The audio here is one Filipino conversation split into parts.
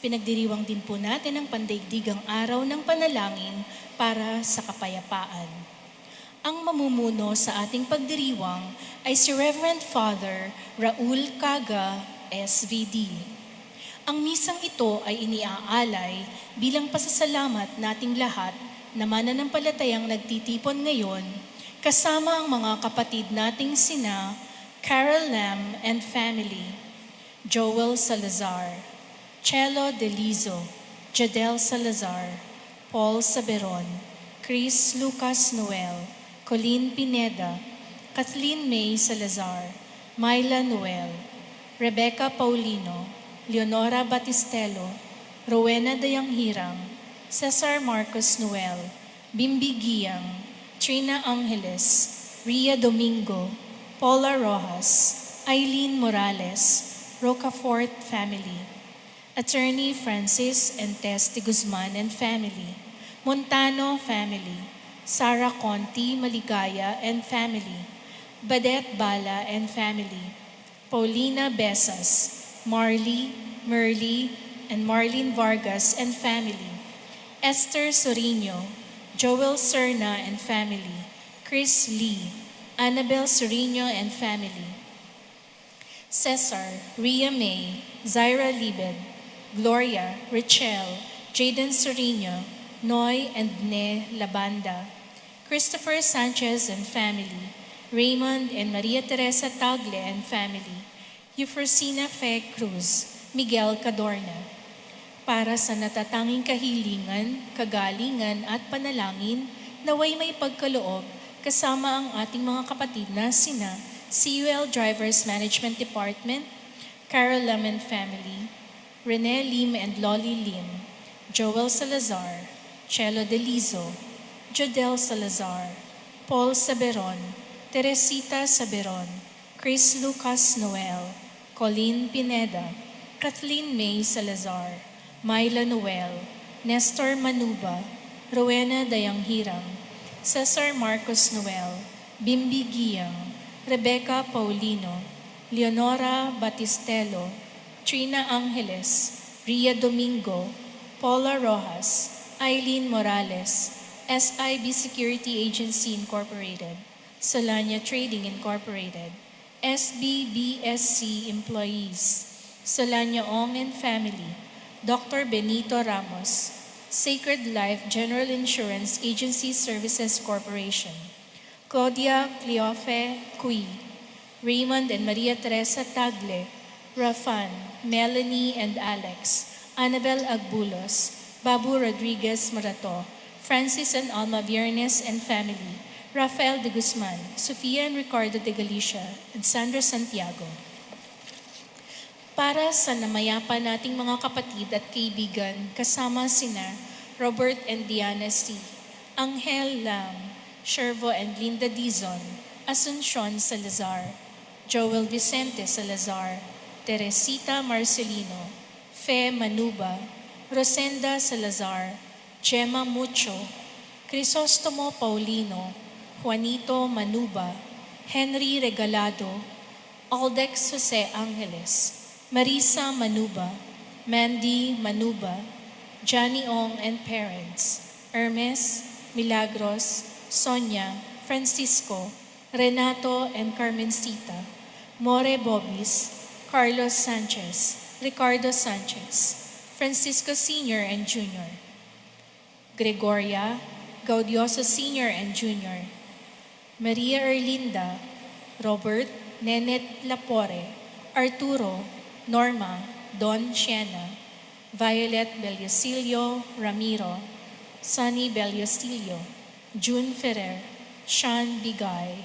Pinagdiriwang din po natin ang pandaigdigang araw ng panalangin para sa kapayapaan. Ang mamumuno sa ating pagdiriwang ay si Reverend Father Raul Caga, SVD. Ang misang ito ay iniaalay bilang pasasalamat nating lahat na mananampalatayang nagtitipon ngayon kasama ang mga kapatid nating sina Carol Lam and family, Joel Salazar, Chelo Delizo, Jadel Salazar, Paul Saberon, Chris Lucas Noel, Colleen Pineda, Kathleen May Salazar, Myla Noel, Rebecca Paulino, Leonora Batistelo, Rowena Dayanghirang, Cesar Marcos Noel, Bimbi Giyang, Trina Angeles, Ria Domingo, Paula Rojas, Eileen Morales, Rocafort family, Attorney Francis and Tess de Guzman and family, Montano family, Sarah Conti Maligaya and family, Badet Bala and family, Paulina Besas, Marley, Merly, and Marlene Vargas and family, Esther Sorino, Joel Serna and family, Chris Lee, Annabel Sorino and family, Cesar, Ria May, Zaira Libed, Gloria, Richelle, Jaden Sorino, Noy and Ne Labanda, Christopher Sanchez and family, Raymond and Maria Teresa Tagle and family, Euphorcina Fe Cruz, Miguel Cadorna. Para sa natatanging kahilingan, kagalingan at panalangin, naway may pagkaloob kasama ang ating mga kapatid na sina CUL Drivers Management Department, Carol Lam and family, Rene Lim and Lolly Lim, Joel Salazar, Chelo Delizo, Jodel Salazar, Paul Saberon, Teresita Saberon, Chris Lucas Noel, Colleen Pineda, Kathleen May Salazar, Myla Noel, Nestor Manuba, Rowena Dayanghirang, Cesar Marcos Noel, Bimbi Giyang, Rebecca Paulino, Leonora Batistelo, Trina Angeles, Ria Domingo, Paula Rojas, Eileen Morales, SIB Security Agency Incorporated, Solania Trading Incorporated, SBBSC employees, Solania Ong and family, Dr. Benito Ramos, Sacred Life General Insurance Agency Services Corporation, Claudia Cleofe Cui, Raymond and Maria Teresa Tagle, Rafan, Melanie and Alex, Annabel Agbulos, Babu Rodriguez Marato, Francis and Alma Viernes and family, Rafael de Guzman, Sofia and Ricardo de Galicia, and Sandra Santiago. Para sa namayapa nating mga kapatid at kaibigan, kasama sina Robert and Diana C., Angel Lam, Shervo and Linda Dizon, Asuncion Salazar, Joel Vicente Salazar, Teresita Marcelino, Fe Manuba, Rosenda Salazar, Gemma Mucho, Crisostomo Paulino, Juanito Manuba, Henry Regalado, Aldex Jose Angeles, Marisa Manuba, Mandy Manuba, Johnny Ong and parents, Hermes, Milagros, Sonia, Francisco, Renato and Carmencita, More Bobis, Carlos Sanchez, Ricardo Sanchez, Francisco Sr. and Jr., Gregoria, Gaudioso Sr. and Jr., Maria Erlinda, Robert, Nenet Lapore, Arturo, Norma, Don Siena, Violet Bellosilio Ramiro, Sunny Bellosilio, June Ferrer, Sean Bigay,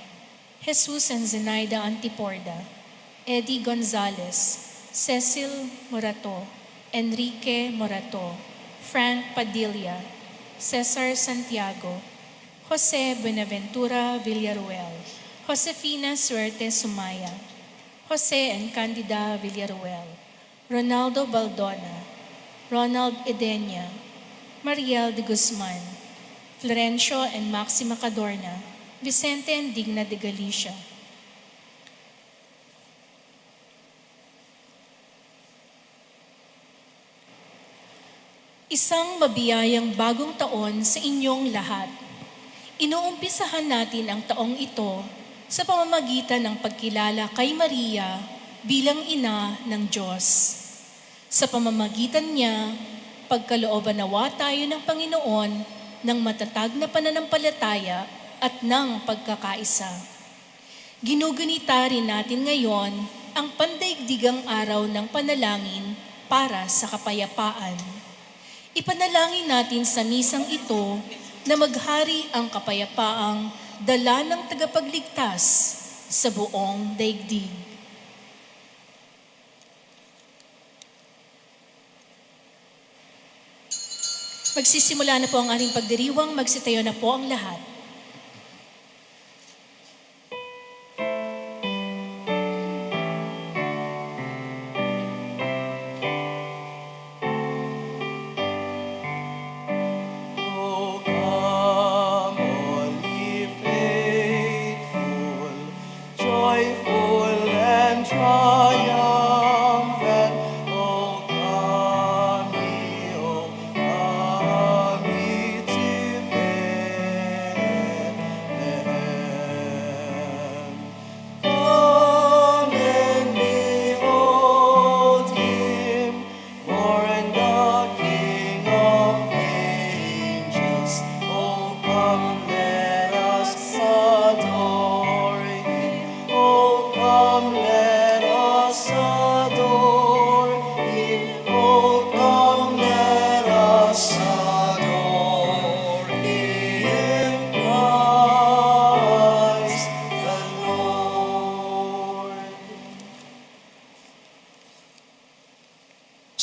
Jesus and Zenaida Antiporda, Eddie Gonzalez, Cecil Morato, Enrique Morato, Frank Padilla, Cesar Santiago, Jose Buenaventura Villaruel, Josefina Suerte Sumaya, Jose and Candida Villaruel, Ronaldo Baldona, Ronald Edenia, Mariel de Guzman, Florencio and Maxima Cadorna, Vicente and Digna de Galicia, Isang mabiyayang bagong taon sa inyong lahat. Inuumpisahan natin ang taong ito sa pamamagitan ng pagkilala kay Maria bilang ina ng Diyos. Sa pamamagitan niya, pagkalooban nawa tayo ng Panginoon ng matatag na pananampalataya at ng pagkakaisa. Ginugunita rin natin ngayon ang pandaigdigang araw ng panalangin para sa kapayapaan. Ipanalangin natin sa misang ito na maghari ang kapayapaang dala ng tagapagligtas sa buong daigdig. Magsisimula na po ang ating pagdiriwang, magsitayo na po ang lahat.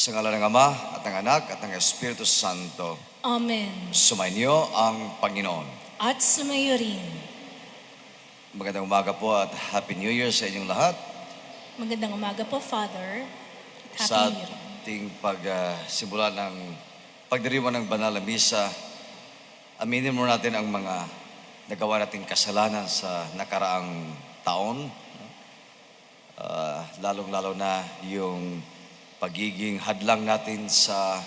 Sa ngala ng Ama at ng Anak at ng Espiritu Santo. Amen. Sumainyo ang Panginoon. At sumayo rin. Magandang umaga po at Happy New Year sa inyong lahat. Magandang umaga po, Father. At Sa Happy New Year. ating pagsimula ng pagdiriwang ng banal na misa, aminin mo natin ang mga nagawa nating kasalanan sa nakaraang taon. Lalong-lalo na yung pagiging hadlang natin sa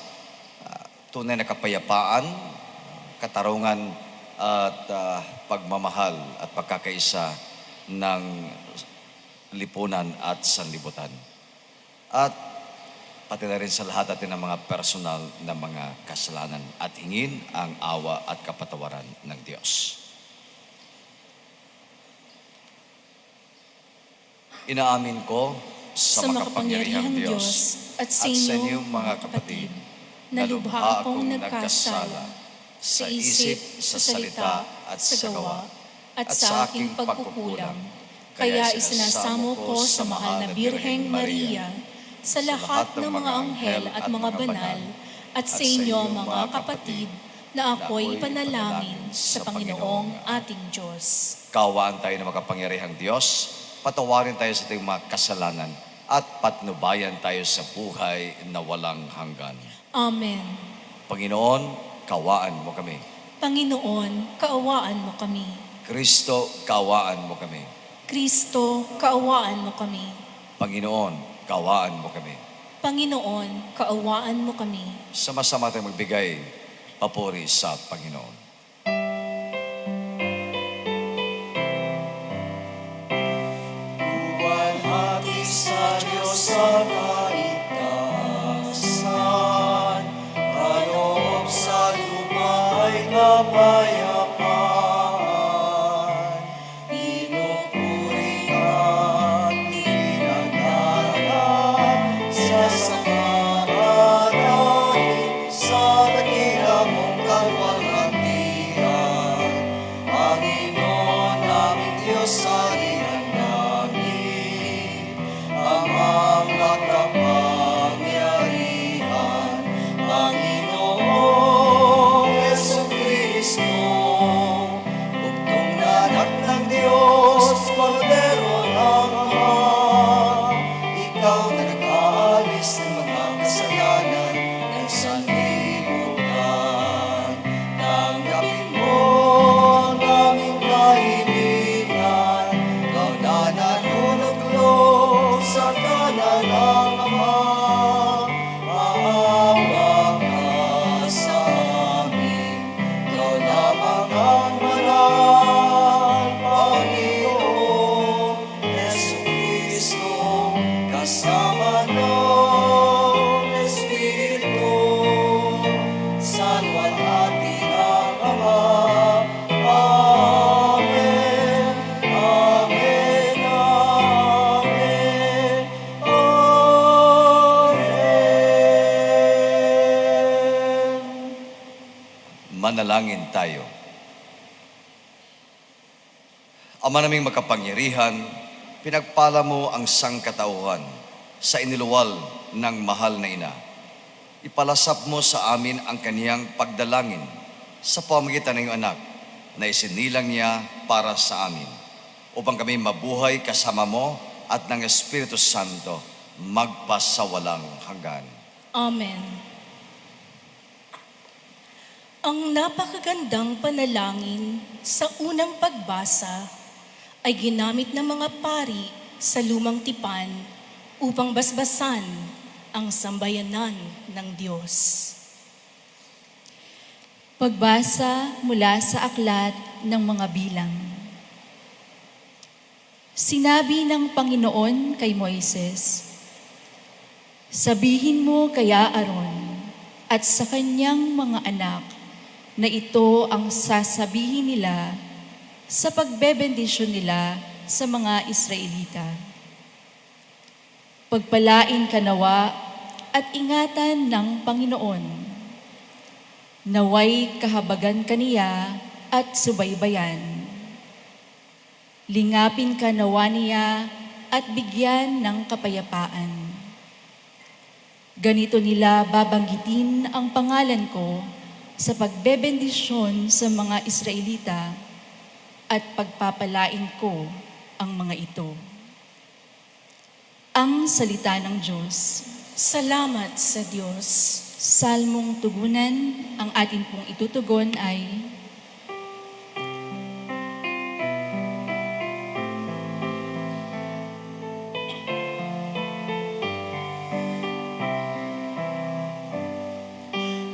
tunay na kapayapaan, katarungan at pagmamahal at pagkakaisa ng lipunan at sanlibutan. At pati na rin sa lahat natin ng mga personal na mga kasalanan at hingin ang awa at kapatawaran ng Diyos. Inaamin ko sa makapangyarihang Diyos at sa inyong mga kapatid, na lubha akong nagkasala sa isip, sa salita at sa gawa, at sa aking pagkukulang. Kaya isinasamo ko sa mahal na Birheng Maria, sa lahat ng mga anghel at mga banal, at sa inyo mga kapatid, na ako'y panalangin sa Panginoong ating Diyos. Kaawaan tayo ng makapangyarihang Diyos, patawarin tayo sa ating mga kasalanan, at patnubayan tayo sa buhay na walang hanggan. Amen. Panginoon, kaawaan mo kami. Panginoon, kaawaan mo kami. Kristo, kaawaan mo kami. Kristo, kaawaan mo kami. Panginoon, kaawaan mo kami. Panginoon, kaawaan mo kami. Sama-sama tayong magbigay papuri sa Panginoon. Sa Diyos sa kaitaasan, kaloob sa lupa ay kapayapaan. Pinupuri at pinag-aral sa samaratahin, sa dakila mong kalwalhatian. Panginoon naming Diyos, arihan namin ang mga sama ng Espiritu, sa luwalhati ng Ama. Amen, amen, amen, amen. Manalangin tayo. Ama naming makapangyarihan, pinagpala mo ang sangkatauhan sa iniluwal ng mahal na ina. Ipalasap mo sa amin ang kaniyang pagdalangin sa pamamagitan ng iyong anak na isinilang niya para sa amin, upang kami mabuhay kasama mo at ng Espiritu Santo magpasawalang hanggan. Amen. Ang napakagandang panalangin sa unang pagbasa ay ginamit ng mga pari sa lumang tipan upang basbasan ang sambayanan ng Diyos. Pagbasa mula sa aklat ng mga bilang. Sinabi ng Panginoon kay Moises, "Sabihin mo kay Aaron at sa kanyang mga anak na ito ang sasabihin nila sa pagbebendisyon nila sa mga Israelita. Pagpalain ka nawa at ingatan ng Panginoon. Naway kahabagan kaniya at subaybayan. Lingapin ka nawa niya at bigyan ng kapayapaan. Ganito nila babanggitin ang pangalan ko sa pagbebendisyon sa mga Israelita at pagpapalain ko ang mga ito." Ang salita ng Diyos. Salamat sa Diyos. Salmong tugunan, ang atin pong itutugon ay: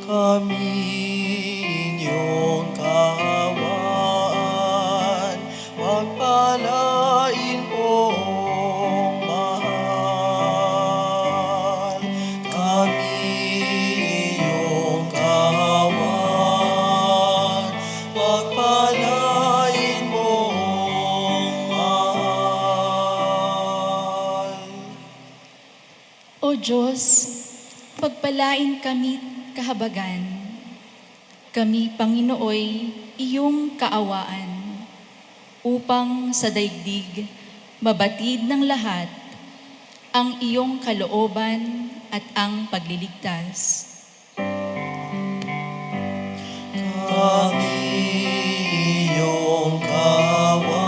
Kami inyong kaawaan, pagpalain pong mahal. Kami inyong kaawaan, pagpalain pong mahal. O Diyos, pagpalain kami kahabagan. Kami, Panginooy, iyong kaawaan, upang sa daigdig mabatid ng lahat ang iyong kalooban at ang pagliligtas. Kami iyong kaawaan,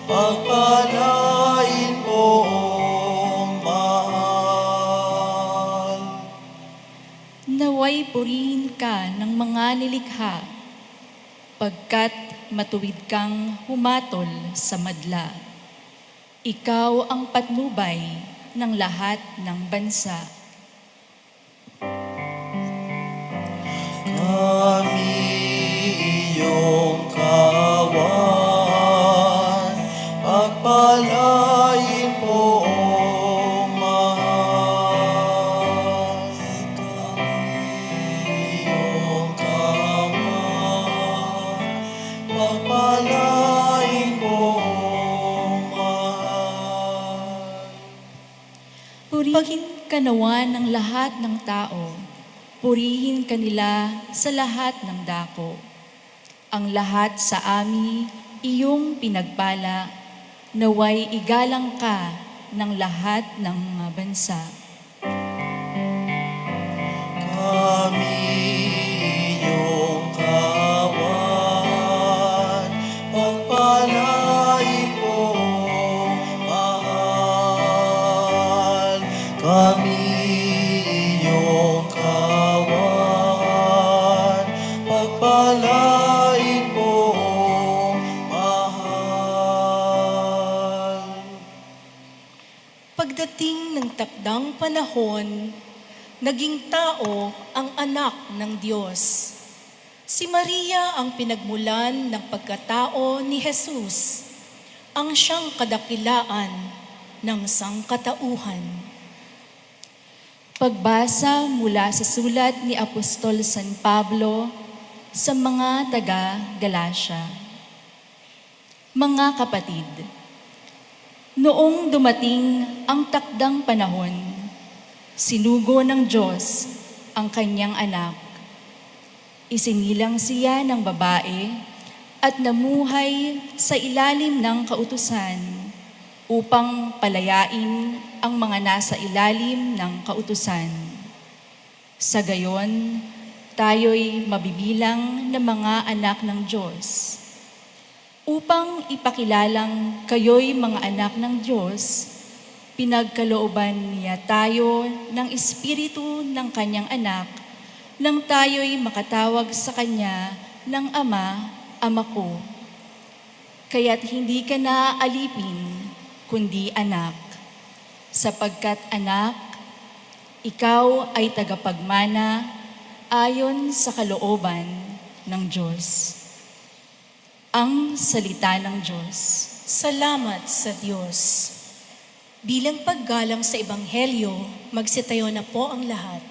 pagpalain pong mahal. Naway purihin ka ng mga nilikha, pagkat matuwid kang humatol sa madla. Ikaw ang patnubay ng lahat ng bansa. Kami iyong kaawaan, pagpalain pong mahal. Kami iyong kaawaan, pagpalain pong mahal. Purihin ka nawa ng lahat ng tao. Purihin kanila sa lahat ng dako. Ang lahat sa amin iyong pinagpala, naway igalang ka ng lahat ng mga bansa. Kami iyong kaawaan, pagpalain pong mahal. Kami iyong kaawaan, pagpalain pong mahal. Pagdating ng takdang panahon, naging tao ang anak ng Diyos. Si Maria ang pinagmulan ng pagkatao ni Jesus, ang siyang kadakilaan ng sangkatauhan. Pagbasa mula sa sulat ni Apostol San Pablo sa mga taga-Galacia. Mga kapatid, noong dumating ang takdang panahon, sinugo ng Diyos ang kanyang anak. Isinilang siya ng babae at namuhay sa ilalim ng kautusan upang palayain ang mga nasa ilalim ng kautusan. Sa gayon, tayo'y mabibilang na mga anak ng Diyos. Upang ipakilalang kayo'y mga anak ng Diyos, pinagkalooban niya tayo ng Espiritu ng Kanyang anak nang tayo'y makatawag sa Kanya ng Ama, Ama ko. Kaya't hindi ka na alipin, kundi anak. Sapagkat anak, ikaw ay tagapagmana ayon sa kalooban ng Diyos. Ang salita ng Diyos. Salamat sa Diyos. Bilang paggalang sa Ebanghelyo, magsitayo na po ang lahat.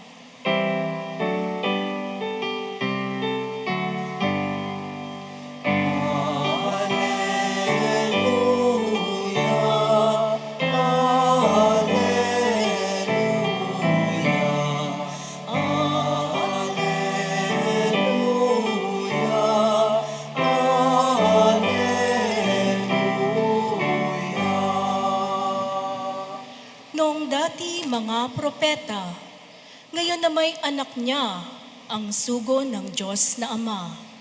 Noong dati mga propeta, ngayon na may anak niya ang sugo ng Diyos na Ama.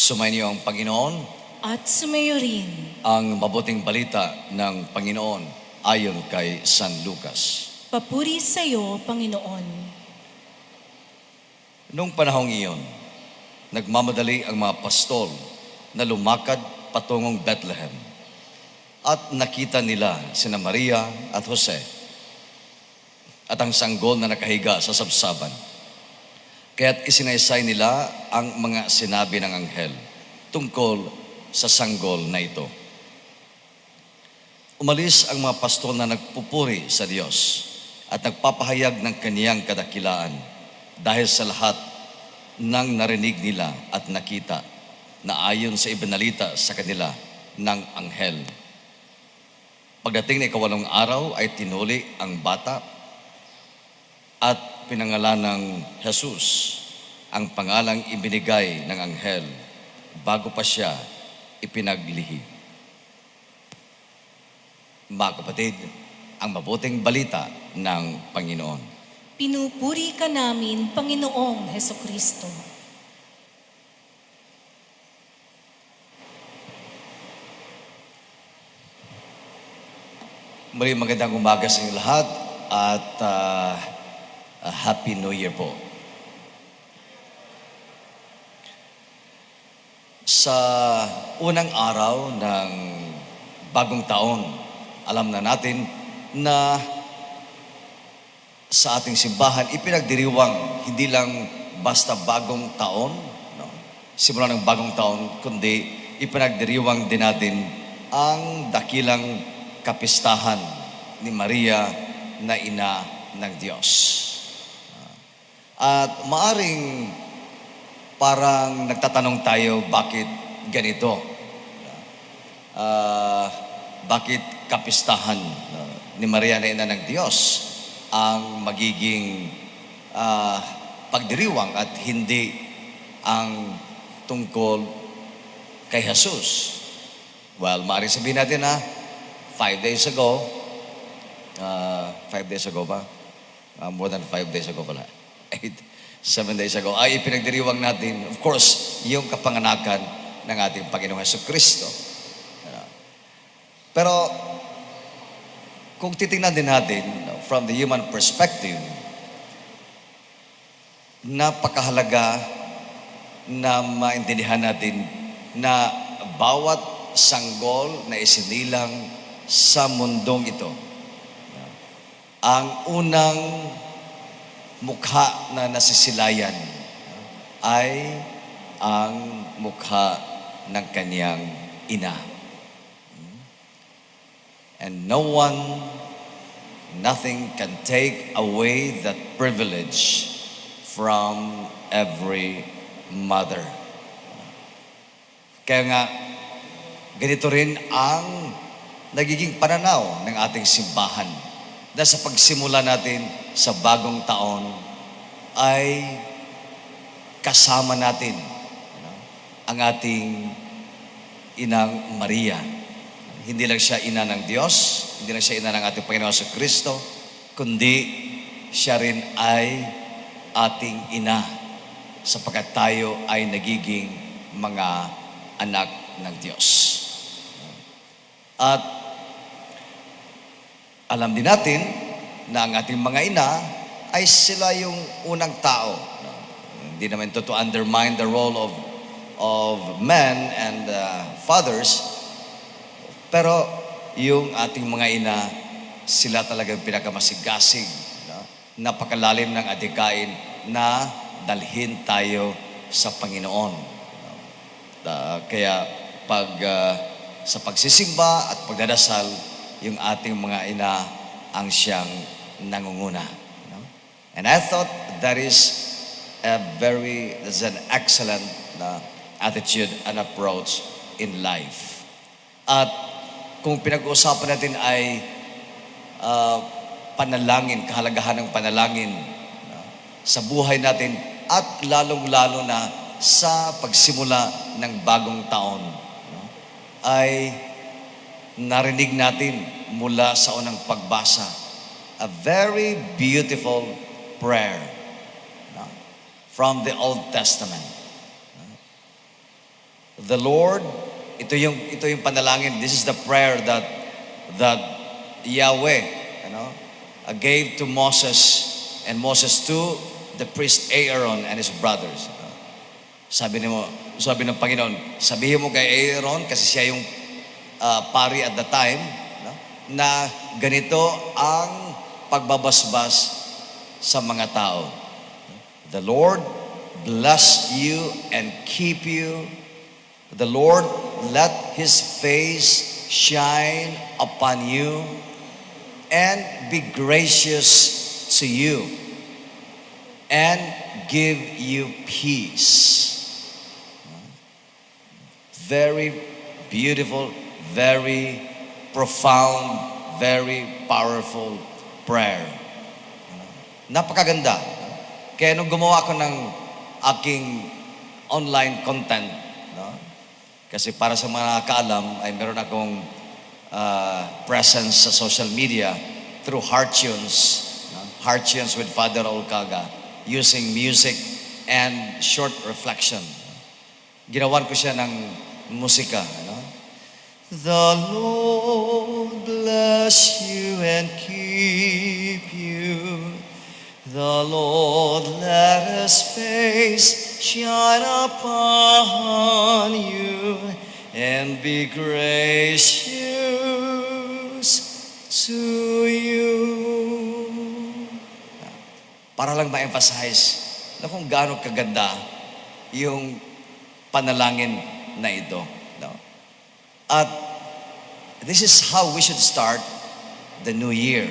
Sumainyo ang Panginoon, At sumayo rin, ang mabuting balita ng Panginoon ayon kay San Lucas. papuri sa iyo, Panginoon. Noong panahong iyon, nagmamadali ang mga pastol na lumakad patungong Bethlehem. At nakita nila sina Maria at Jose at ang sanggol na nakahiga sa sabsaban. Kaya't isinaysay nila ang mga sinabi ng anghel tungkol sa sanggol na ito. Umalis ang mga pastol na nagpupuri sa Diyos at nagpapahayag ng kaniyang kadakilaan dahil sa lahat ng narinig nila at nakita na ayon sa ibinalita sa kanila ng anghel. Pagdating ng 8 araw ay tinuli ang bata at pinangalan ng Jesus, ang pangalang ibinigay ng anghel bago pa siya ipinaglihi. Mga kapatid, ang mabuting balita ng Panginoon. Pinupuri ka namin, Panginoong Hesukristo. Muli magandang umaga sa inyo lahat at Happy New Year po. Sa unang araw ng bagong taon, alam na natin na sa ating simbahan ipinagdiriwang hindi lang basta bagong taon, no? Simula ng bagong taon, kundi ipinagdiriwang din natin ang dakilang kapistahan ni Maria na ina ng Diyos. At maaring parang nagtatanong tayo, bakit ganito? Bakit kapistahan ni Maria na ina ng Diyos ang magiging pagdiriwang at hindi ang tungkol kay Jesus? Well, maaring sabihin natin 5 days ago, 5 days ago ba? More than 5 days ago pala. 7 days ago, ay ipinagdiriwang natin, of course, yung kapanganakan ng ating Panginoong Hesukristo. Pero kung titingnan din natin from the human perspective, napakahalaga na maintindihan natin na bawat sanggol na isinilang sa mundong ito, ang unang mukha na nasisilayan ay ang mukha ng kanyang ina. And no one, nothing can take away that privilege from every mother. Kaya nga, ganito rin ang nagiging pananaw ng ating simbahan. Dahil sa pagsimula natin sa bagong taon, ay kasama natin ang ating Inang Maria. Hindi lang siya ina ng Diyos, hindi lang siya ina ng ating Panginoon sa Kristo, kundi siya rin ay ating ina sapagkat tayo ay nagiging mga anak ng Diyos. At alam din natin na ang ating mga ina ay sila yung unang tao. Hindi naman to undermine the role of men and fathers, pero yung ating mga ina, sila talagang pinakamasigasig, napakalalim ng adhikain na dalhin tayo sa Panginoon. Kaya sa pagsisimba at pagdadasal, yung ating mga ina ang siyang nangunguna. And I thought that's an excellent attitude and approach in life. At kung pinag-uusapan natin ay panalangin, kahalagahan ng panalangin sa buhay natin at lalong-lalo na sa pagsimula ng bagong taon, ay narinig natin mula sa unang pagbasa a very beautiful prayer from the Old Testament. The Lord, ito yung panalangin. This is the prayer that Yahweh gave to Moses, and Moses to the priest Aaron and his brothers. Sabi ng Panginoon, sabihin mo kay Aaron, kasi siya yung pari at the time, na ganito ang pagbabasbas sa mga tao. The Lord bless you and keep you. The Lord let His face shine upon you and be gracious to you and give you peace. Very beautiful, very profound, very powerful prayer. Napakaganda. Kaya nung gumawa ako ng aking online content, kasi para sa mga nakakaalam, ay meron akong presence sa social media through HeartTunes, HeartTunes with Father Olcaga, using music and short reflection. Ginawan ko siya ng musika. The Lord bless you and keep you. The Lord let His face shine upon you and be gracious to you. Para lang ma-emphasize na kung gaano kaganda yung panalangin na ito. At this is how we should start the new year.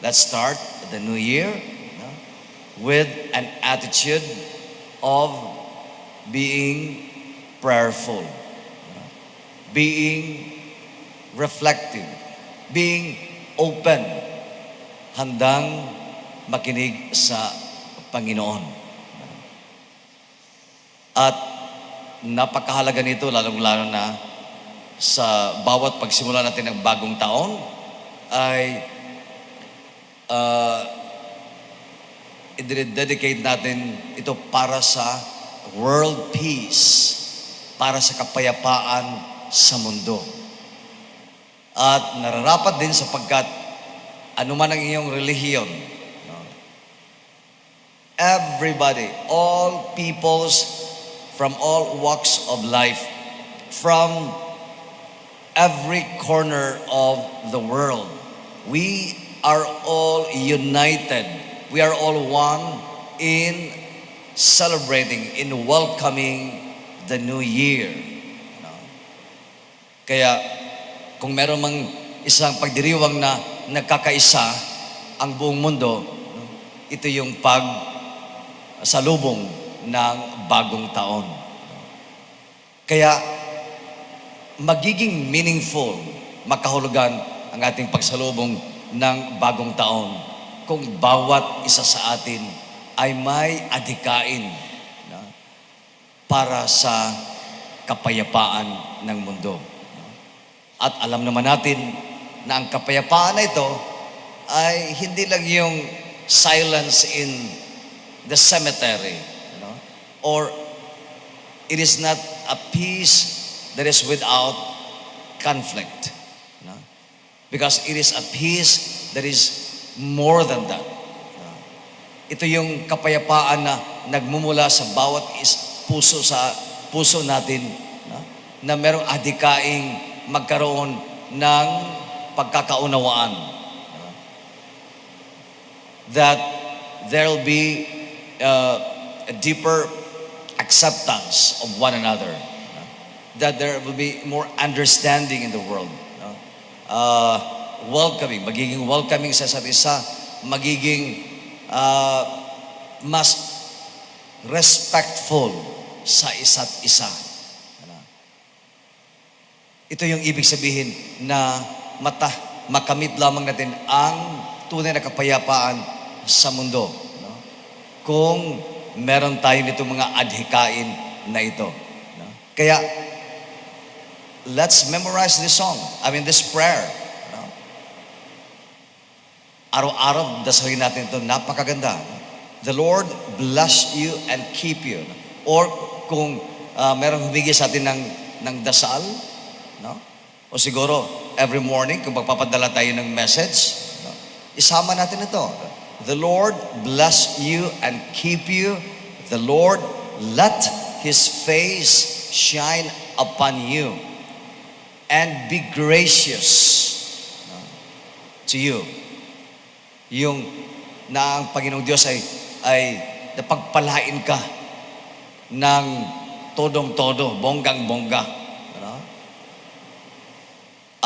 Let's start the new year with an attitude of being prayerful, being reflective, being open, handang makinig sa Panginoon. At napakahalaga nito, lalong-lalo na sa bawat pagsimula natin ng bagong taon, ay i-dedicate natin ito para sa world peace, para sa kapayapaan sa mundo. At nararapat din sapagkat anuman ang iyong relihiyon, no? Everybody, all peoples from all walks of life, from every corner of the world, we are all united. We are all one in celebrating, in welcoming the new year. No? Kaya, kung meron mang isang pagdiriwang na nagkakaisa ang buong mundo, no? Ito yung pagsalubong ng bagong taon. Kaya, magiging meaningful, makahulugan ang ating pagsalubong ng bagong taon kung bawat isa sa atin ay may adhikain, no? Para sa kapayapaan ng mundo. At alam naman natin na ang kapayapaan na ito ay hindi lang yung silence in the cemetery, you know? Or it is not a peace that is without conflict, you know? Because it is a peace that is more than that. Ito yung kapayapaan na nagmumula sa bawat puso natin, no? Na merong adhikaing magkaroon ng pagkakaunawaan. That there will be a deeper acceptance of one another. That there will be more understanding in the world. Magiging welcoming sa isa't isa, magiging mas respectful sa isa't isa. Ito yung ibig sabihin na makamit lamang natin ang tunay na kapayapaan sa mundo, no? Kung meron tayo nitong mga adhikain na ito, no? Kaya, let's memorize this song. This prayer. No? Araw-araw, dasalin natin ito. Napakaganda. The Lord bless you and keep you. Or kung merong humigi sa atin ng dasal, no? O siguro, every morning, kung magpapadala tayo ng message, no? Isama natin ito. The Lord bless you and keep you. The Lord let His face shine upon you and be gracious, no? To you. Yung na ang Panginoong Diyos ay napagpalain ka ng todong-todo, bonggang-bongga.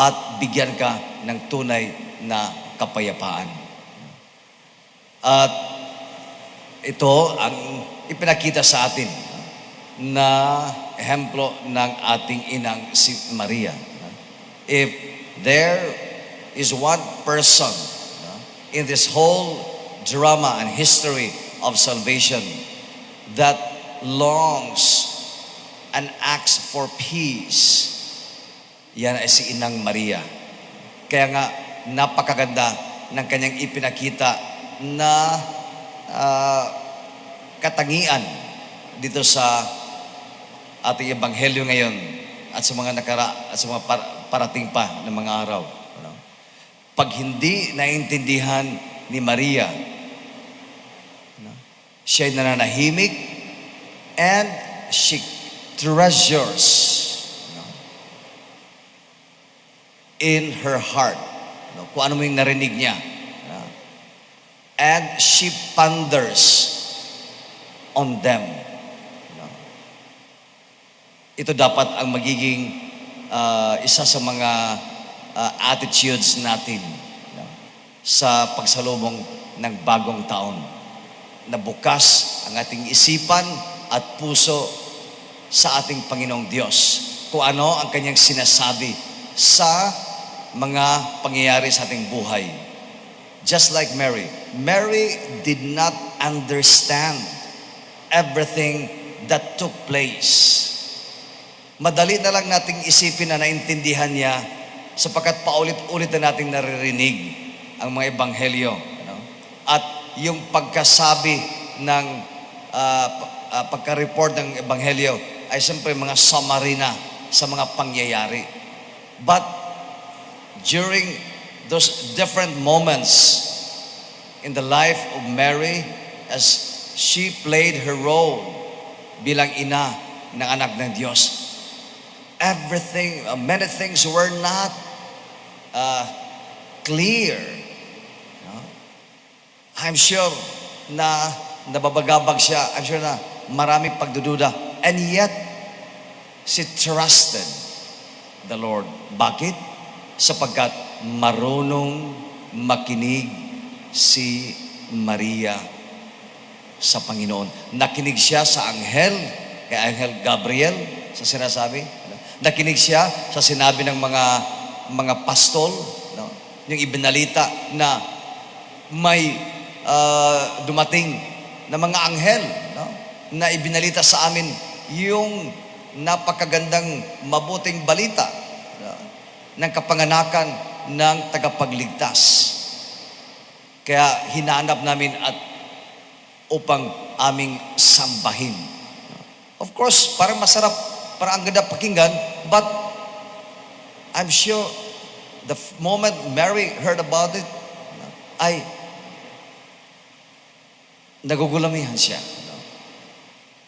At bigyan ka ng tunay na kapayapaan. At ito ang ipinakita sa atin na ehemplo ng ating inang si Maria. If there is one person in this whole drama and history of salvation that longs and asks for peace, yan ay si Inang Maria. Kaya nga, napakaganda ng kanyang ipinakita na katangian dito sa ating ebanghelyo ngayon at sa mga parating pa ng mga araw. Pag hindi naintindihan ni Maria, siya'y nananahimik and she treasures in her heart, kung ano mo yung narinig niya. And she ponders on them. Ito dapat ang magiging isa sa mga attitudes natin sa pagsalubong ng bagong taon. Na bukas ang ating isipan at puso sa ating Panginoong Diyos. Kung ano ang kanyang sinasabi sa mga pangyayari sa ating buhay. Just like Mary. Mary did not understand everything that took place. Madali na lang nating isipin na naintindihan niya sapagkat paulit-ulit na nating naririnig ang mga ebanghelyo. At yung pagkasabi ng pagka-report ng ebanghelyo ay siyempre mga summary na sa mga pangyayari. But during those different moments in the life of Mary as she played her role bilang ina ng anak ng Diyos. Many things were not clear. No? I'm sure na nababagabag siya. I'm sure na maraming pagdududa. And yet, she trusted the Lord. Bakit? Sapagkat marunong makinig si Maria sa Panginoon. Nakinig siya sa anghel, kay Anghel Gabriel, sa sinasabi. Nakinig siya sa sinabi ng mga pastol, no? Yung ibinalita na may dumating na mga anghel, no? Na ibinalita sa amin yung napakagandang mabuting balita, no? Ng kapanganakan ng tagapagligtas. Kaya hinanap namin at upang aming sambahin. Of course, parang masarap, parang ang ganda pakinggan, but I'm sure the moment Mary heard about it, ay nagugulamihan siya.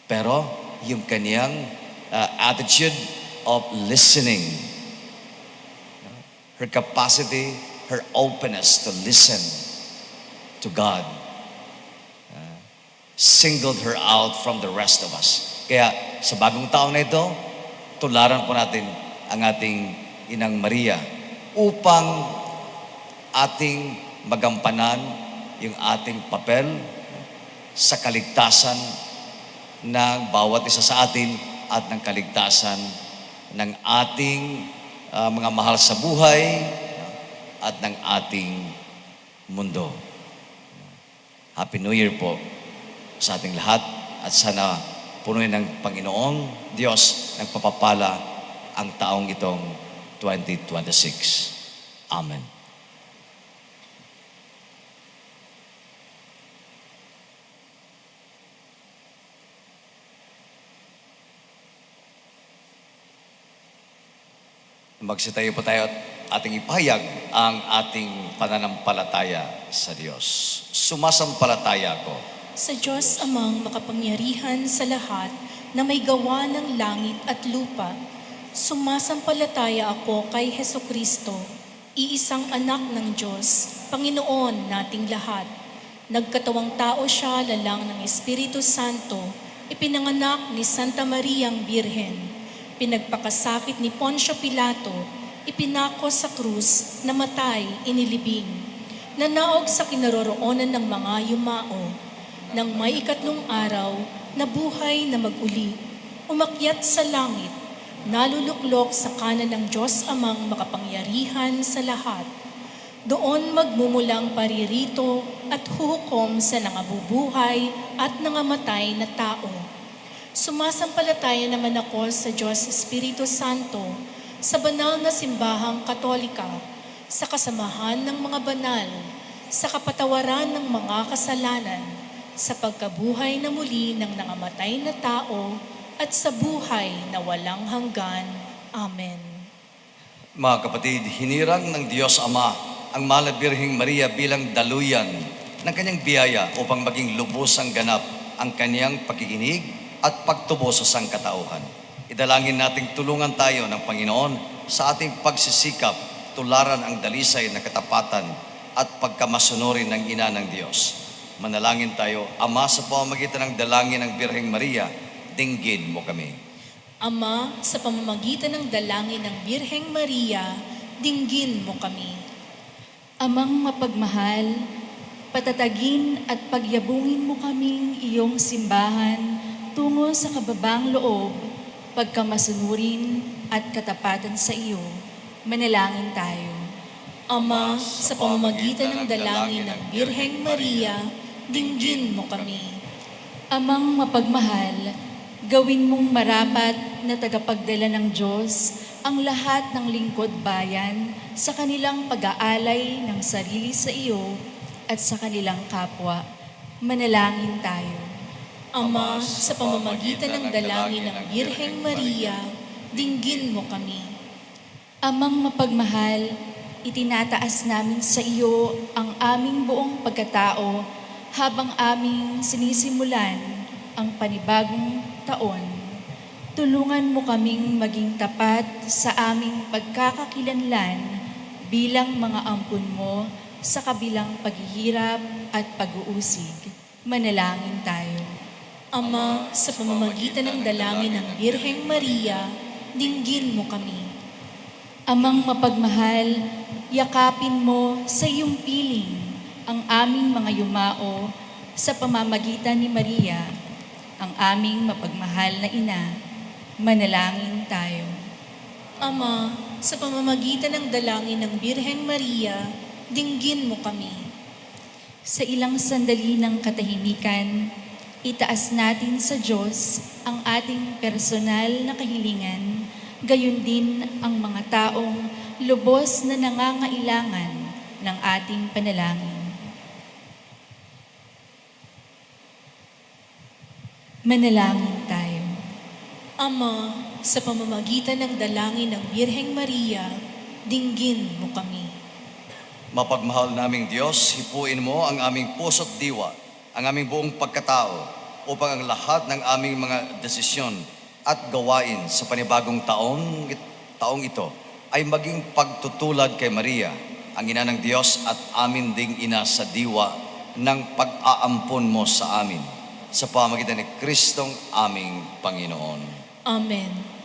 Pero yung kaniyang attitude of listening, her capacity, her openness to listen to God, singled her out from the rest of us. Kaya sa bagong taon na ito, tularan po natin ang ating Inang Maria upang ating magampanan yung ating papel sa kaligtasan ng bawat isa sa atin at ng kaligtasan ng ating mga mahal sa buhay at ng ating mundo. Happy New Year po sa ating lahat at sana punuin ng Panginoong Diyos ng papapala ang taong itong 2026. Amen. Magsitayo po tayo at ating ipahayag ang ating pananampalataya sa Diyos. Sumasampalataya ko Sa Diyos amang makapangyarihan sa lahat na may gawa ng langit at lupa, sumasampalataya ako kay Hesukristo, iisang anak ng Diyos, Panginoon nating lahat. Nagkatawang tao siya lalang ng Espiritu Santo, ipinanganak ni Santa Mariang Birhen, pinagpakasakit ni Poncio Pilato, ipinako sa krus, namatay, inilibing, nanaog sa kinaroroonan ng mga yumao, nang may ikatlong araw, nabuhay na mag-uli, umakyat sa langit, naluluklok sa kanan ng Diyos amang makapangyarihan sa lahat. Doon magmumulang paririto at huhukom sa nangabubuhay at nangamatay na tao. Sumasampalataya naman ako sa Diyos Espiritu Santo, sa banal na simbahang katolika, sa kasamahan ng mga banal, sa kapatawaran ng mga kasalanan, sa pagkabuhay na muli ng nangamatay na tao, at sa buhay na walang hanggan. Amen. Mga kapatid, hinirang ng Diyos Ama ang mahal na Birheng Maria bilang daluyan ng kanyang biyaya upang maging lubusang ganap ang kanyang pagkikinig at pagtubo sa sangkatauhan. Idalangin nating tulungan tayo ng Panginoon sa ating pagsisikap, tularan ang dalisay na katapatan at pagkamasunurin ng Ina ng Diyos. Manalangin tayo, Ama, sa pamamagitan ng dalangin ng Birheng Maria, dinggin mo kami. Ama, sa pamamagitan ng dalangin ng Birheng Maria, dinggin mo kami. Amang mapagmahal, patatagin at pagyabungin mo kaming iyong simbahan tungo sa kababang loob, pagkamasunurin at katapatan sa iyo. Manalangin tayo. Ama, sa pamamagitan ng dalangin ng Birheng Maria, dinggin mo kami. Amang mapagmahal, gawin mong marapat na tagapagdala ng Diyos ang lahat ng lingkod bayan sa kanilang pag-aalay ng sarili sa iyo at sa kanilang kapwa. Manalangin tayo. Ama, sa pamamagitan ng dalangin ng Birheng Maria, dinggin mo kami. Amang mapagmahal, itinataas namin sa iyo ang aming buong pagkatao habang aming sinisimulan ang panibagong taon. Tulungan mo kaming maging tapat sa aming pagkakakilanlan bilang mga ampun mo sa kabilang paghihirap at pag-uusig. Manalangin tayo. Ama, sa pamamagitan ng dalangin ng Birheng Maria, dinggin mo kami. Amang mapagmahal, yakapin mo sa iyong piling ang aming mga yumao sa pamamagitan ni Maria, ang aming mapagmahal na ina. Manalangin tayo. Ama, sa pamamagitan ng dalangin ng Birheng Maria, dinggin mo kami. Sa ilang sandali ng katahimikan, itaas natin sa Diyos ang ating personal na kahilingan, gayon din ang mga taong lubos na nangangailangan ng ating panalangin. Manalangin tayo. Ama, sa pamamagitan ng dalangin ng Birheng Maria, dinggin mo kami. Mapagmahal naming Diyos, hipuin mo ang aming puso't diwa, ang aming buong pagkatao, upang ang lahat ng aming mga desisyon at gawain sa panibagong taong ito ay maging pagtutulad kay Maria, ang ina ng Diyos at amin ding ina sa diwa ng pag-aampon mo sa amin, sa pamamagitan ni Kristong aming Panginoon. Amen.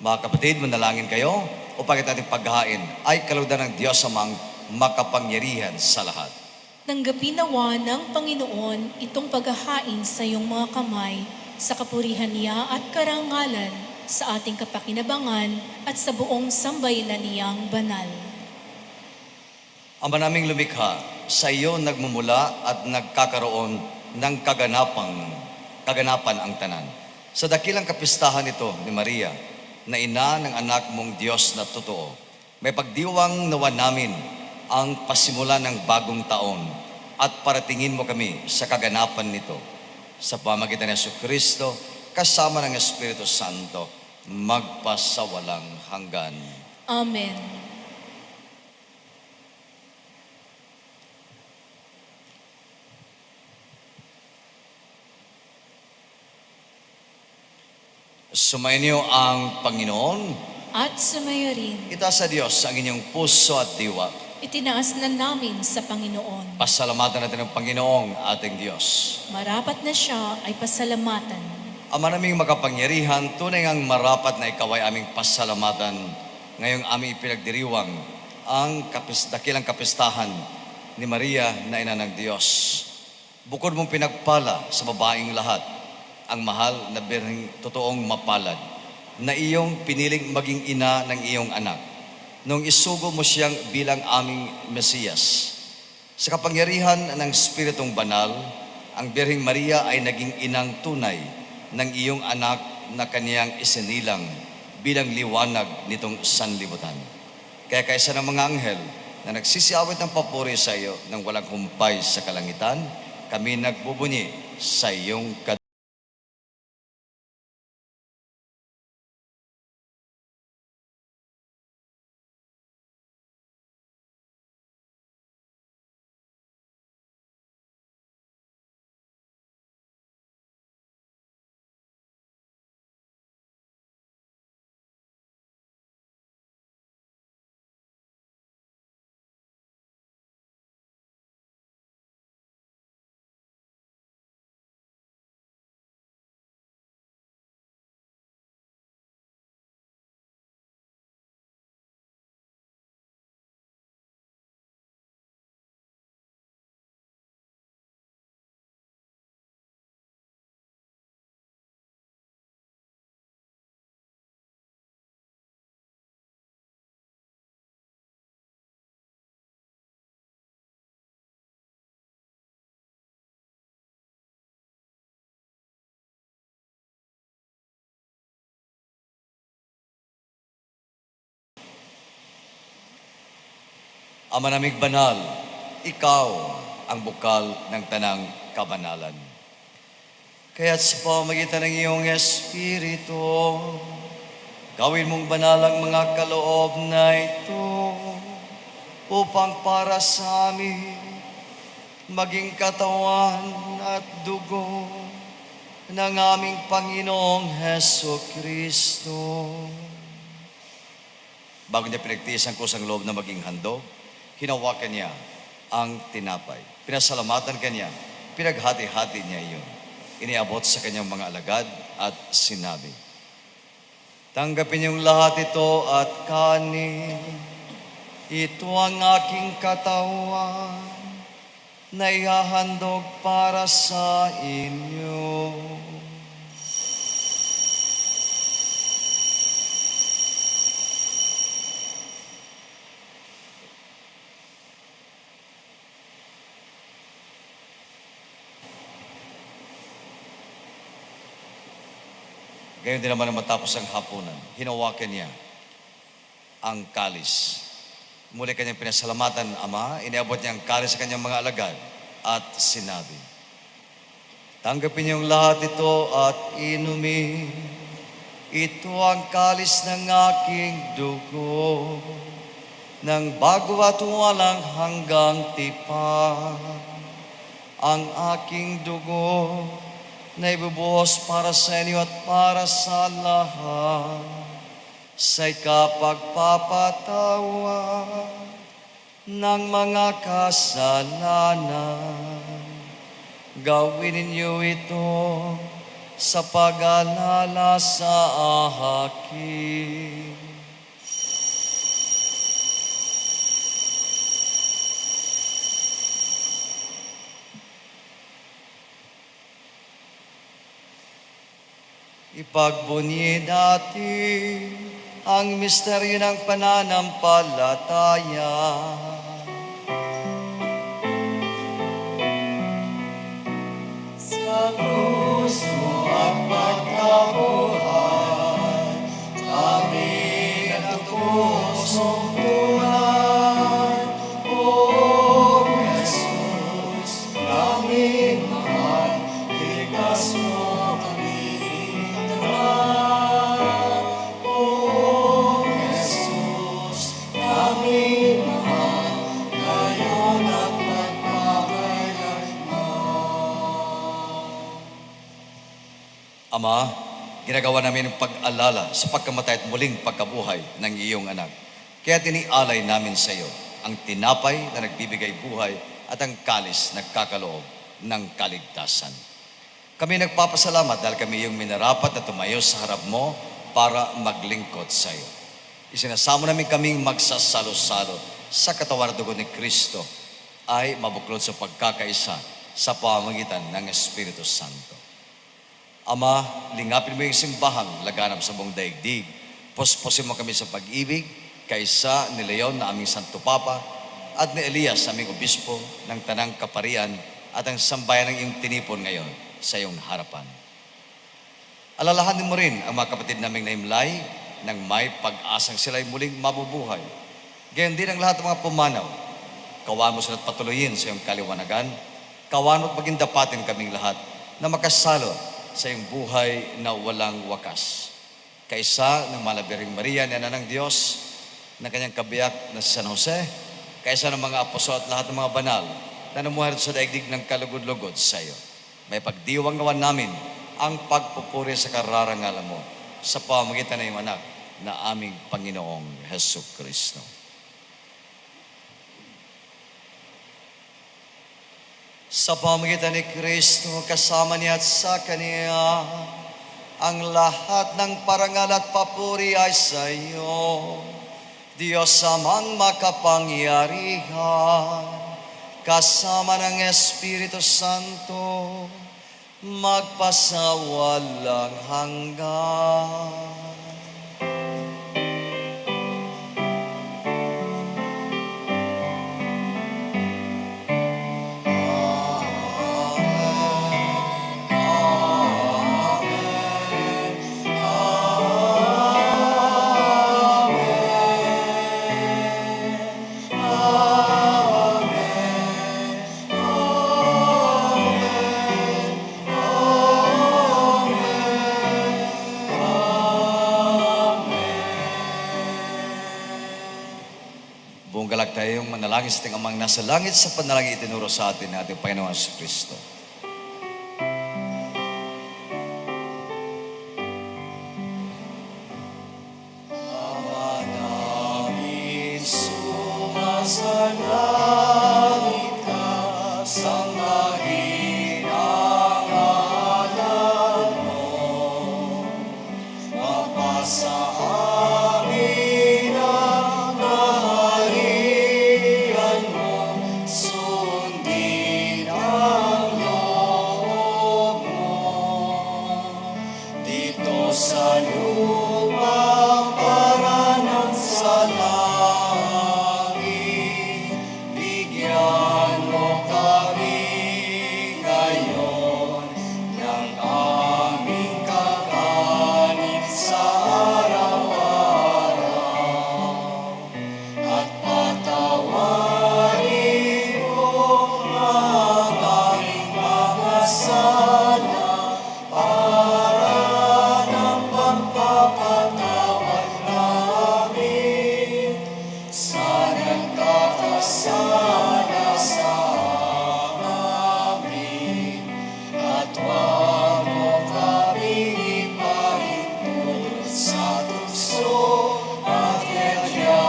Mga kapatid, manalangin kayo upang ang ating paghahain ay kalugdan ng Diyos amang makapangyarihan sa lahat. Tanggapin nawa ng Panginoon itong paghahain sa iyong mga kamay sa kapurihan niya at karangalan sa ating kapakinabangan at sa buong sambayanan niyang banal. Ama naming lumikha, sa iyo nagmumula at nagkakaroon ng kaganapan ang tanan. Sa dakilang kapistahan ito ni Maria, na ina ng anak mong Diyos na totoo, may pagdiwang nawa namin ang pasimula ng bagong taon at paratingin mo kami sa kaganapan nito. Sa pamagitan ni Jesucristo, kasama ng Espiritu Santo, magpasawalang hanggan. Amen. Sumainyo ang Panginoon. At sumayo rin, Itaas sa Diyos ang inyong puso at diwa. itinaas na namin sa Panginoon. Pasalamatan natin ang Panginoong ating Diyos. Marapat na siya ay pasalamatan. Ama naming makapangyarihan, tunay ngang marapat na ikaw ay aming pasalamatan. Ngayong aming ipinagdiriwang ang dakilang kapistahan ni Maria na ina ng Diyos. Bukod mong pinagpala sa babaeng lahat, ang mahal na birheng totoong mapalad, na iyong piniling maging ina ng iyong anak, nung isugo mo siyang bilang aming Mesiyas. Sa kapangyarihan ng Espiritong Banal, ang Birheng Maria ay naging inang tunay ng iyong anak na kaniyang isinilang bilang liwanag nitong sanlibutan. Kaya kaysa ng mga anghel na nagsisiawit ng papuri sa iyo ng walang humpay sa kalangitan, kami nagbubunyi sa iyong Ama namig banal, ikaw ang bukal ng tanang kabanalan. Kaya't sa pamagitan ng iyong Espiritu, gawin mong banal ang mga kaloob na ito upang para sa amin maging katawan at dugo ng aming Panginoong Heso Kristo. Bago niya pinagtiis ang kusang loob na maging handog, hinawakan niya ang tinapay. Pinasalamatan kanya, pinaghati-hati niya iyon. Iniabot sa kanyang mga alagad at sinabi, "Tanggapin niyong lahat ito at kanin. Ito ang aking katawan na ihahandog para sa inyo." Gayon din naman na matapos ang hapunan, hinawakan niya ang kalis. Muli kanyang pinasalamatan, Ama, iniabot niya ang kalis sa kanyang mga alagad at sinabi, "Tanggapin niyong lahat ito at inumin. Ito ang kalis ng aking dugo, ng bago at walang hanggang tipan. Ang aking dugo na ibubuhos para sa inyo at para sa lahat sa ikapagpapatawad ng mga kasalanan. Gawin ninyo ito sa pag-alala sa akin." Ipagbunyi natin ang misteryo ng pananampalataya. Sa krus mo at pagkabuhay, aming nagtusong tunay. O Jesus, aming mahal, ligtas mo kami. O Jesus, aming mahal, ngayon at magpapakailanman. Ama, ginagawa namin ang pag-alala sa pagkamatay at muling pagkabuhay ng iyong anak. Kaya tinialay namin sa iyo ang tinapay na nagbibigay buhay at ang kalis na nagkakaloob ng kaligtasan. Kami nagpapasalamat dahil kami iyong minarapat na tumayo sa harap mo para maglingkod sa iyo. Isinasamo namin kaming magsasalo-salo sa katawan at dugo ni Kristo ay mabuklod sa pagkakaisa sa pamamagitan ng Espiritu Santo. Ama, lingapin mo yung simbahang laganap sa buong daigdig. Puspusin mo kami sa pag-ibig kaysa ni Leon na aming Santo Papa at ni Elias aming Obispo ng Tanang Kaparian at ang sambayan ng iyong tinipon ngayon sa iyong harapan. Alalahanin mo rin ang mga kapatid naming naimlay nang may pag-asang sila'y muling mabubuhay. Gayon din ang lahat ng mga pumanaw. Kawan mo sila at patuloyin sa iyong kaliwanagan. Kawan mo at maging dapatin kaming lahat na makasalo sa iyong buhay na walang wakas. Kaisa ng Malabiring Maria, na ng Diyos, ng kanyang kabiyak na si San Jose, kaisa ng mga apostol at lahat ng mga banal na namuhay sa daigdig ng kalugod-lugod sa iyo. May pagdiwang nawan namin ang pagpupuri sa kararangalan mo sa pamamagitan ng iyong anak na aming Panginoong Hesus Kristo. Sa pamamagitan ni Kristo, kasama niya at sa Kanya, ang lahat ng parangal at papuri ay sa iyo, Diyos amang makapangyarihan, kasama ng Espiritu Santo, magpasawalang hanggan. Buong galak tayong manalangin sa ating Amang nasa langit sa panalangin itinuro sa atin ng ating Panginoon si Kristo. Ama namin, sumasalangit ka, sambahin ang ngalan mo, mapasa amin ang kaharian mo, sundin ang loob mo, dito sa lupa para ng sa langit. Bigyan mo kami ngayon ng aming kakanin sa araw-araw, at patawarin mo ang aming mga sala para ng pagpapatawad namin sa nagkakasala sa amin, at huwag mo kaming ipahintulot sa tukso, at iadya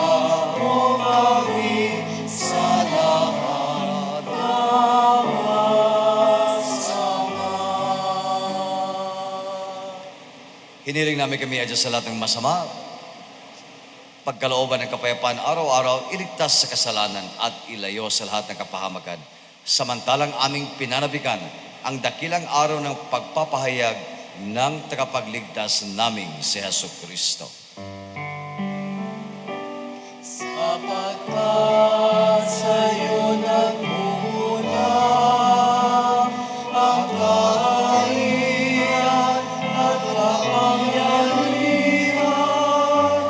mo kami sa lahat ng masama. Hiniling namin kami adya sa lahat ng masama, pagkalooban ng kapayapaan araw-araw, iligtas sa kasalanan at ilayo sa lahat ng kapahamakan. Samantalang aming pinanabikan ang dakilang araw ng pagpapahayag ng tagapagligtas naming si Hesus Kristo. Sapagkat sa'yo nagmumula ang kaharian at kapangyarihan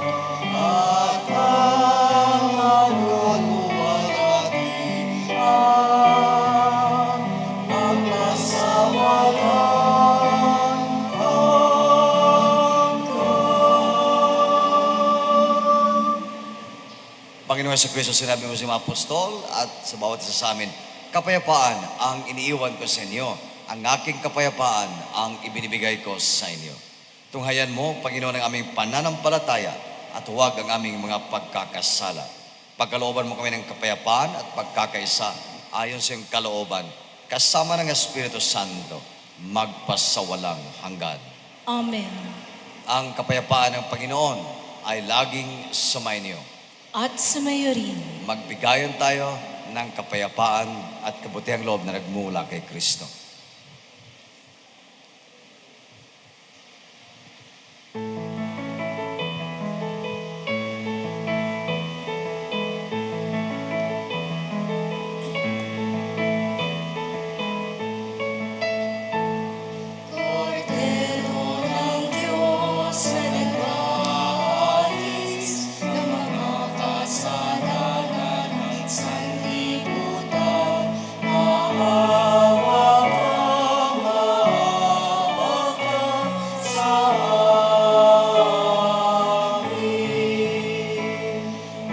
at ang kaluwalhatian, magpasawalang hanggan. Panginoon Hesus Kristo, sinabi mo sa mga apostol at sa bawat isa sa amin, kapayapaan ang iniiwan ko sa inyo, ang aking kapayapaan ang ibinibigay ko sa inyo. Tunghayan mo, Panginoon, ang aming pananampalataya at huwag ang aming mga pagkakasala. Pagkalooban mo kami ng kapayapaan at pagkakaisa ayon sa iyong kalooban, kasama ng Espiritu Santo, magpasawalang hanggan. Amen. Ang kapayapaan ng Panginoon ay laging sumainyo. At sumayo rin. Magbigayon tayo ng kapayapaan at kabutihang loob na nagmula kay Kristo. Kordero ng Diyos na nag-aalis ng mga kasalanan ng sanlibutan, maawa ka sa amin.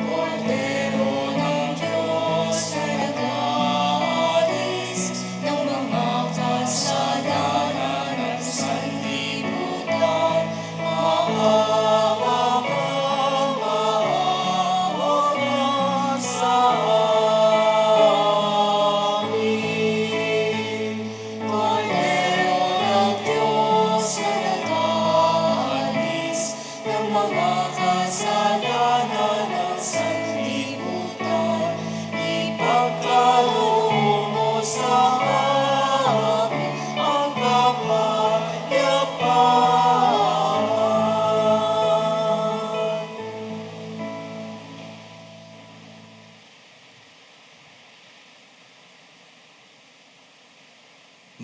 Kordero ng Diyos na nag-aalis ng mga kasalanan ng sanlibutan, maawa ka sa amin. Kordero ng Diyos na nag-aalis ng mga kasalanan ng sanlibutan, ipagkaloob mo sa amin ang kapayapaan.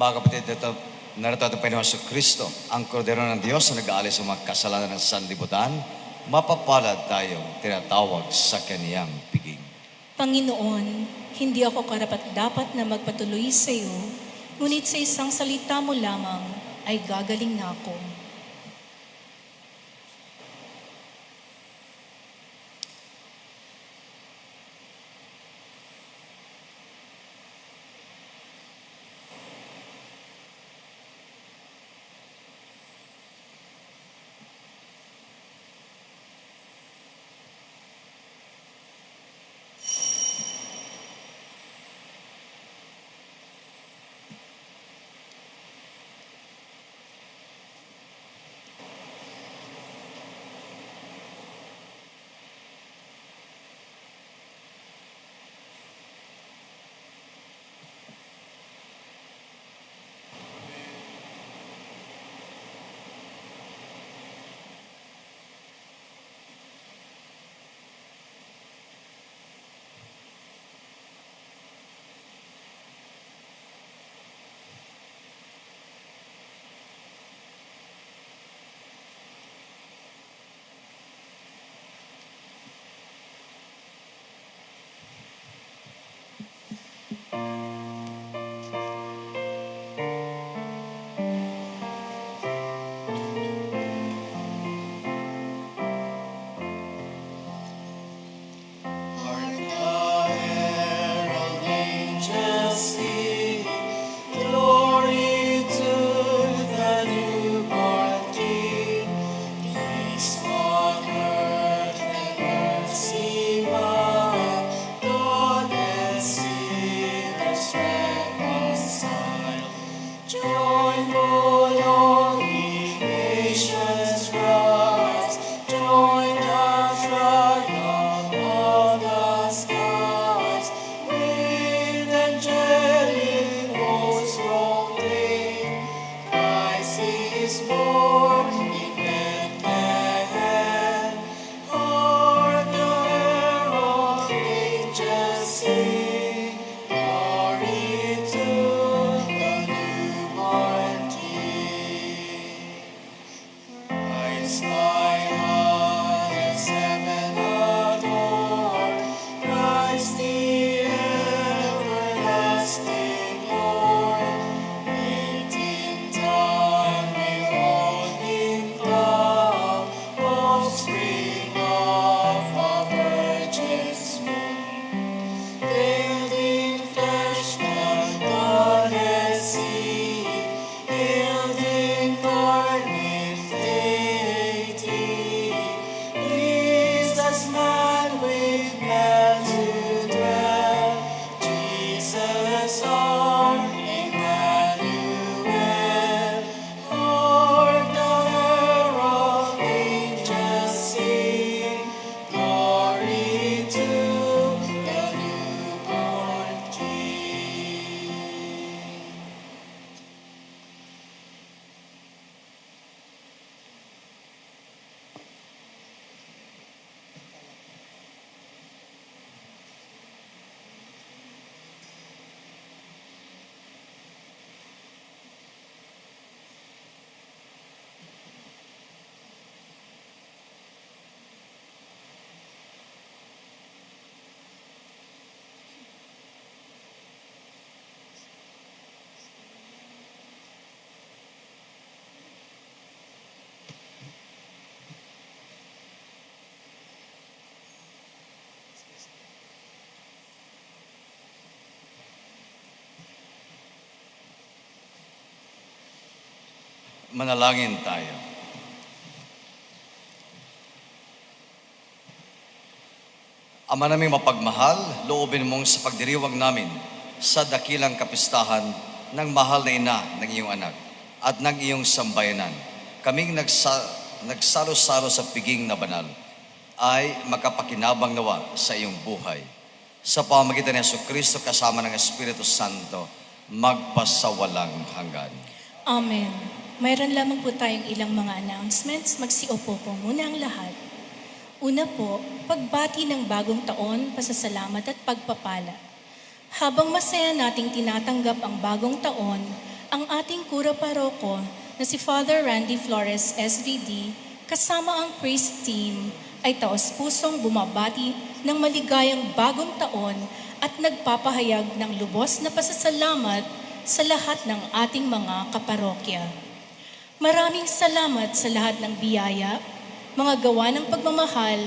Mga kapatid, narito ang Panginoon sa Kristo, ang kordero ng Diyos na nag-aalis sa mga kasalanan ng sanlibutan, mapapalad tayong tinatawag sa kaniyang piging. Panginoon, hindi ako karapat-dapat na magpatuloy sa iyo, ngunit sa isang salita mo lamang ay gagaling na ako. Glory to the newborn King, peace on earth and mercy mild, God and sinners reconciled. Joyful holy nations rise, join the triumph of the skies, with angelic hosts proclaim, Christ is born in Bethlehem. Hark the herald angels sing, glory to the newborn King. Christ thy highest heaven adore, Christ the everlasting Lord. Late in time beholding cloud, offspring of a virgin's womb, veiled in flesh and blood and sea, hailed incarnate deity, Manalangin tayo. Ama naming mapagmahal, loobin mong sa pagdiriwang namin sa dakilang kapistahan ng mahal na ina ng iyong anak at ng iyong sambayanan. Kaming nagsalo-salo sa piging na banal ay makapakinabang nawa sa iyong buhay. Sa pamamagitan ni Jesucristo kasama ng Espiritu Santo, magpasawalang hanggan. Amen. Mayroon lamang po tayong ilang mga announcements. Magsiupo po muna ang lahat. Una po, pagbati ng bagong taon, pasasalamat at pagpapala. Habang masaya nating tinatanggap ang bagong taon, ang ating kura paroko na si Father Randy Flores, SVD, kasama ang praise team, ay taos-pusong bumabati ng maligayang bagong taon at nagpapahayag ng lubos na pasasalamat sa lahat ng ating mga kaparokya. Maraming salamat sa lahat ng biyaya, mga gawa ng pagmamahal,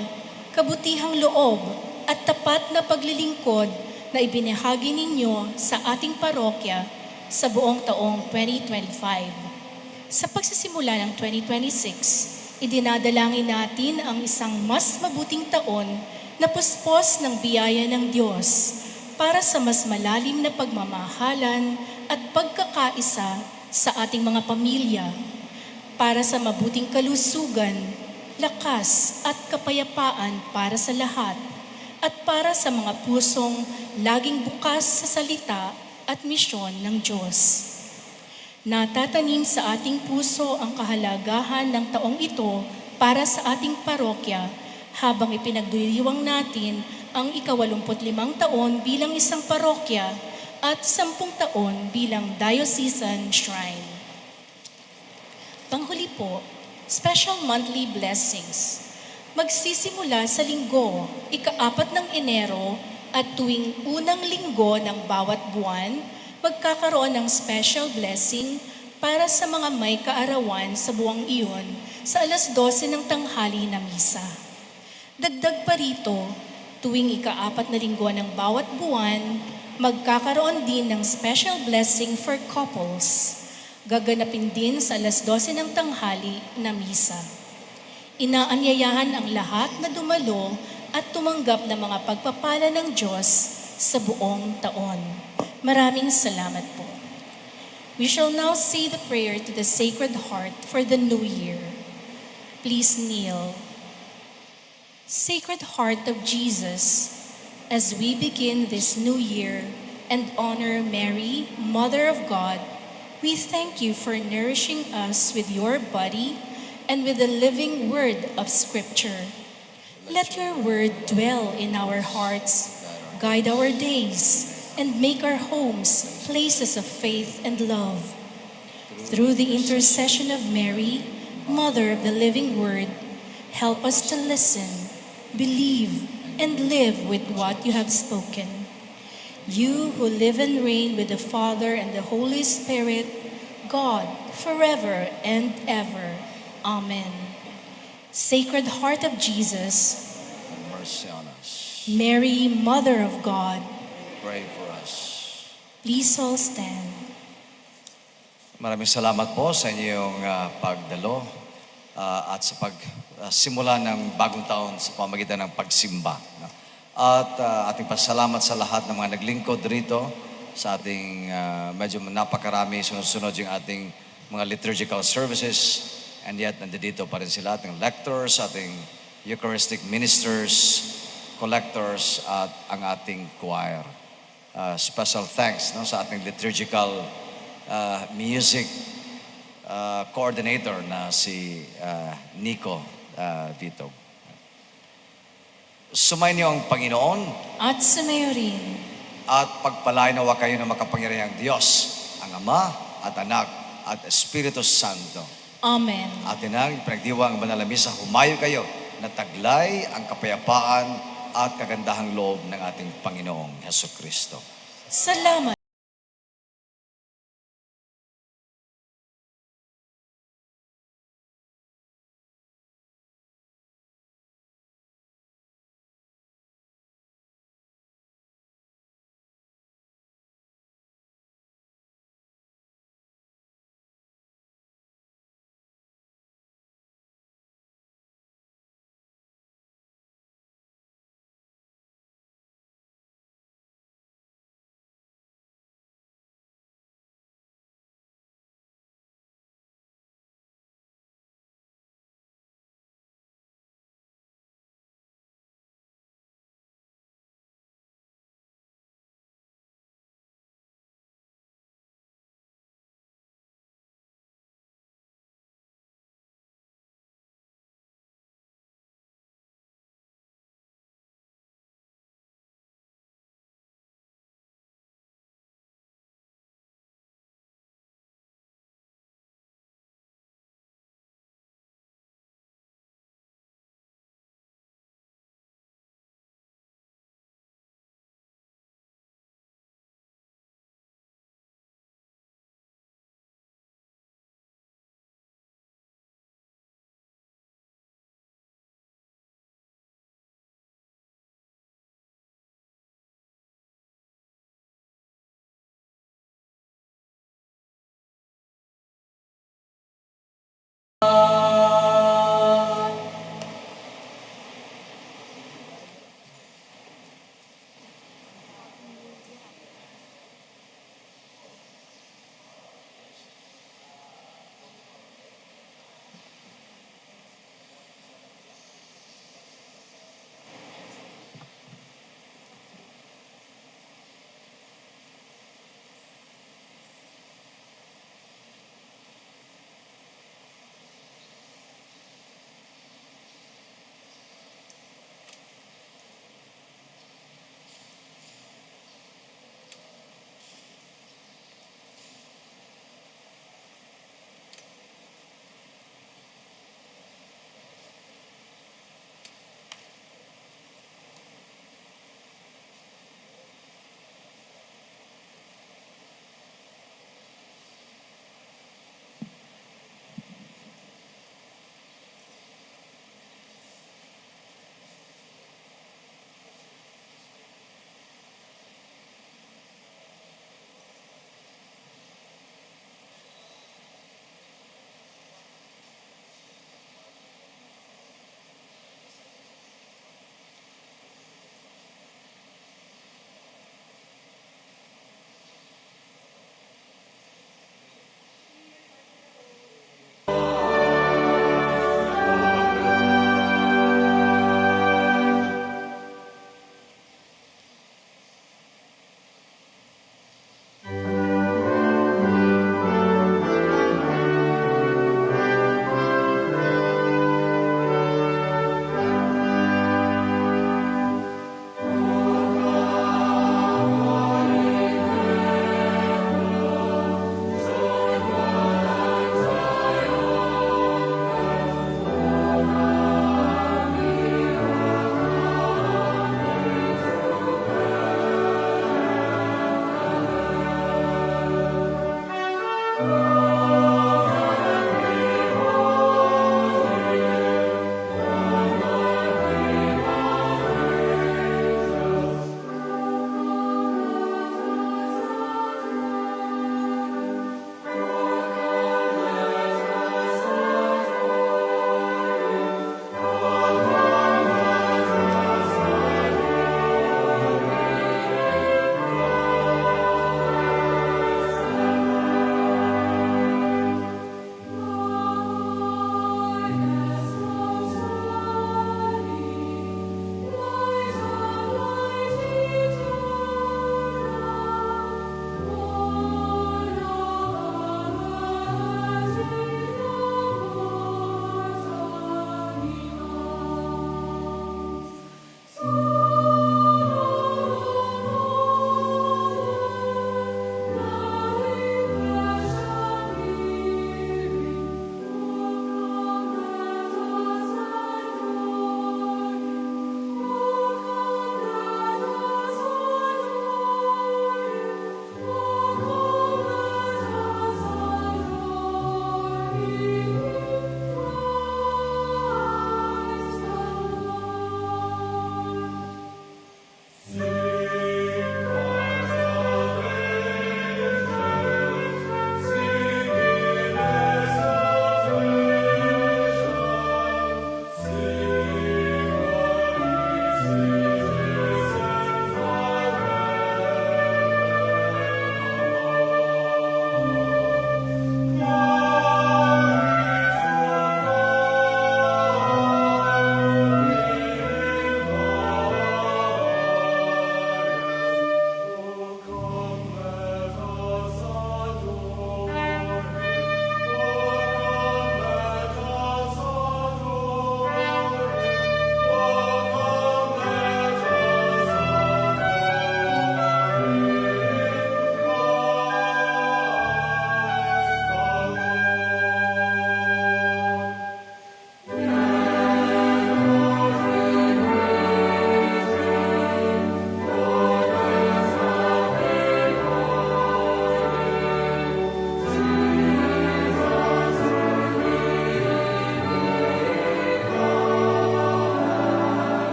kabutihang loob at tapat na paglilingkod na ibinahagi ninyo sa ating parokya sa buong taong 2025. Sa pagsisimula ng 2026, idinadalangin natin ang isang mas mabuting taon na puspos ng biyaya ng Diyos para sa mas malalim na pagmamahalan at pagkakaisa sa ating mga pamilya, para sa mabuting kalusugan, lakas at kapayapaan para sa lahat, at para sa mga pusong laging bukas sa salita at misyon ng Diyos. Natatanim sa ating puso ang kahalagahan ng taong ito para sa ating parokya habang ipinagdiriwang natin ang ika-85 taon bilang isang parokya at 10 taon bilang diocesan shrine. Panghuli po, special monthly blessings. Magsisimula sa linggo, ika-4 ng Enero at tuwing unang linggo ng bawat buwan, magkakaroon ng special blessing para sa mga may kaarawan sa buwang iyon sa alas 12 ng tanghali na misa. Dagdag pa rito, tuwing ika-4 na linggo ng bawat buwan, magkakaroon din ng special blessing for couples. Gaganapin din sa alas 12 ng tanghali na misa. Inaanyayahan ang lahat na dumalo at tumanggap ng mga pagpapala ng Diyos sa buong taon. Maraming salamat po. We shall now say the prayer to the Sacred Heart for the new year. Please kneel. Sacred Heart of Jesus, as we begin this new year and honor Mary, Mother of God, we thank you for nourishing us with your body and with the living word of Scripture. Let your word dwell in our hearts, guide our days, and make our homes places of faith and love. Through the intercession of Mary, Mother of the living word, help us to listen, believe, and live with what you have spoken. You who live and reign with the Father and the Holy Spirit, God, forever and ever. Amen. Sacred Heart of Jesus, Have mercy on us. Mary, Mother of God, Pray for us. please all stand. Maraming salamat po sa inyong pagdalo at sa pagsimula ng bagong taon sa pamamagitan ng pagsimba. At ating pasalamat sa lahat ng mga naglingkod rito sa ating medyo napakarami, sunod-sunod yung ating mga liturgical services, and yet nandito pa rin sila, ating lectors, ating Eucharistic ministers, collectors, at ang ating choir. Special thanks sa ating liturgical music coordinator na si Nico dito. Sumayin niyo ang Panginoon At sumayo rin. at pagpalain nawa kayo ng makapangyarihang Diyos, ang Ama at Anak at Espiritu Santo. Amen. Atin ang ipinagdiwang banal na misa, humayo kayo na taglay ang kapayapaan at kagandahang loob ng ating Panginoong Hesukristo. Salamat.